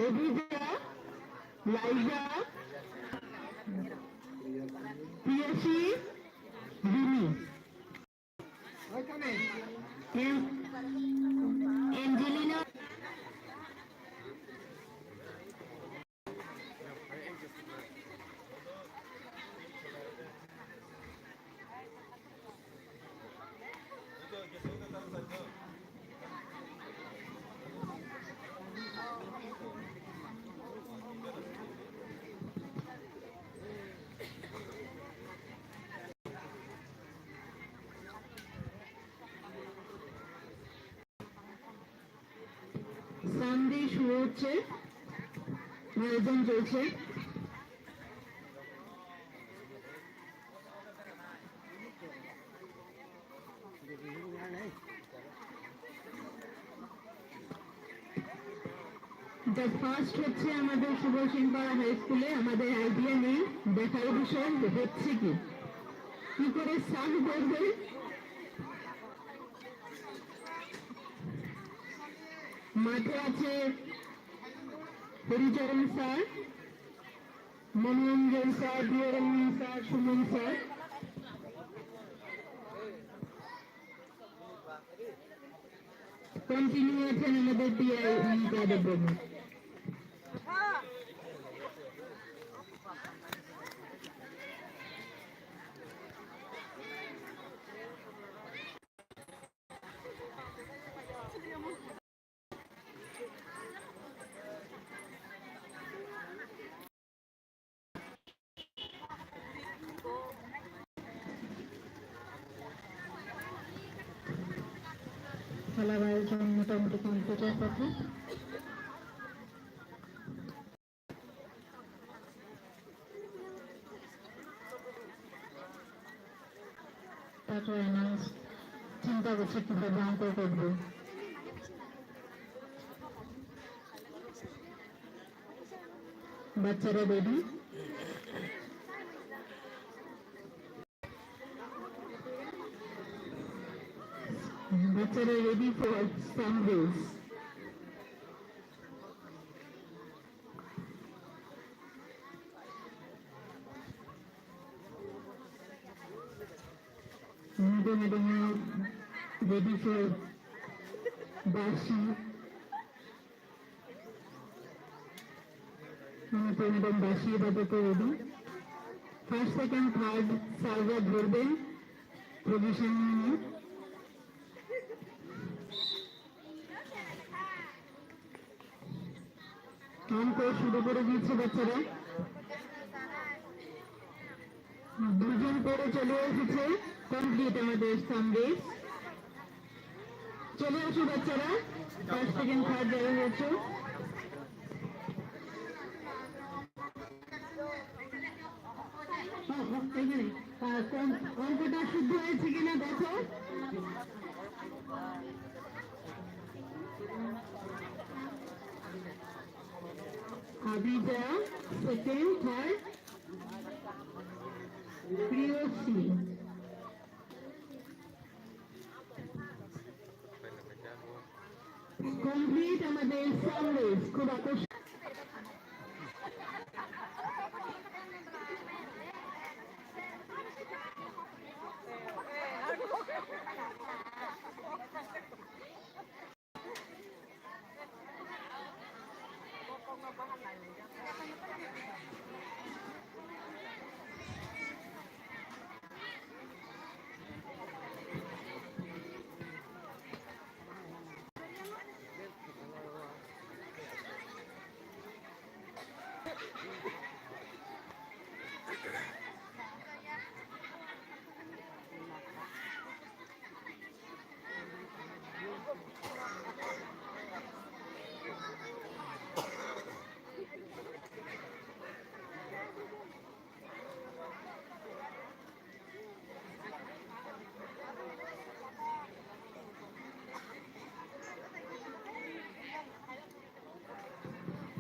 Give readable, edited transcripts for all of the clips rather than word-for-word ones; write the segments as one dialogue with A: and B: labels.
A: অভিজা, লাইজা, প্রিয়সী, Rimi, Angelina, Sunday শুরু হচ্ছে, আয়োজন চলছে। ফার্স্ট হচ্ছে আমাদের শুভসিংপাড়া হাই স্কুলে। আমাদের আইডিয়া নেই, দেখার বিষয় হচ্ছে কি করে সার্ভ করবে। মাঠে আছে Haricharan sir, Manoranjan sir, Priyaranjan sir, Suman sir. Continue আছেন আমাদের পিআই যাদব বাবু। খেলার আয়োজন মোটামুটি কম্পিউটার কথা। তারপর অ্যানাউন্স চিন্তা করছে কিভাবে অঙ্ক করবো। বাচ্চারা রেডি? বাচ্চারা ready for Sundays. ready for Bashi. Madam Bashi ready. First, second, third, server ধরবেন position নিয়ে। অঙ্ক শুরু করে দিচ্ছে বাচ্চারা। দুজন করে চলে এসেছে, কমপ্লিট আমাদের সন্দেশ। চলে আসো বাচ্চারা, ফার্স্ট সেকেন্ড থার্ড যারা হয়েছে। অঙ্কটা শুদ্ধ হয়েছে কিনা দেখো। আবিজা সেকেন্ড, থার্ড প্রিয়সী। কমপ্লিট আমাদের সন্দেশ। খুব আকর্ষণ।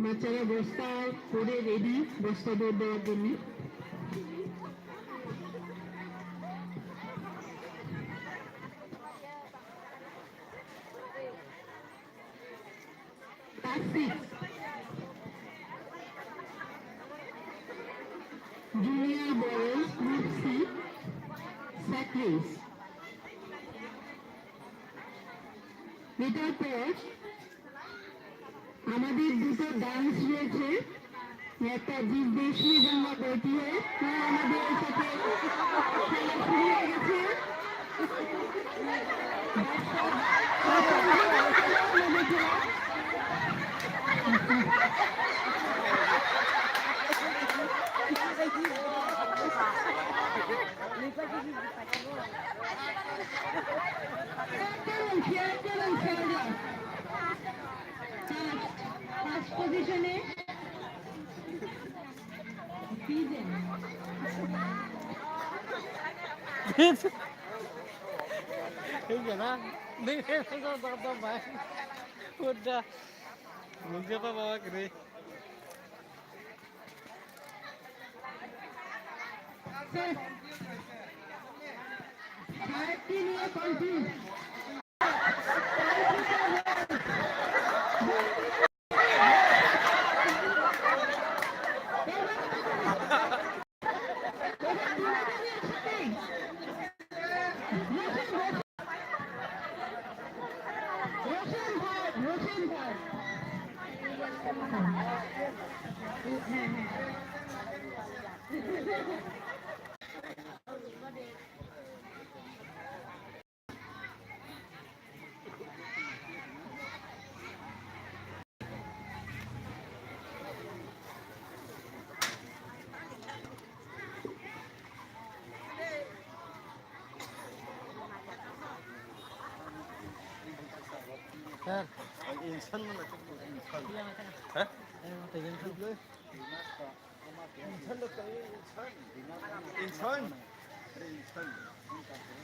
A: বাচ্চারা বস্তা করে রেডি, বস্তা দৌড় দেওয়ার জন্য। Boys group C sack race. এটার পর আমাদের দুটো ডান্স রয়েছে, একটা জিস দেশ মে জাঙ্গা বেটি হয়, আমাদের সাথে খেলা শুরু হয়ে গেছে। ফার্স্ট পজিশনে
B: Iya kan? Nih, tonton main. Udah. Mungkin apa bawa gede. Sir, insan mo na ito. Ha? Insan lo tayo, insan. Insan. Insan. Insan.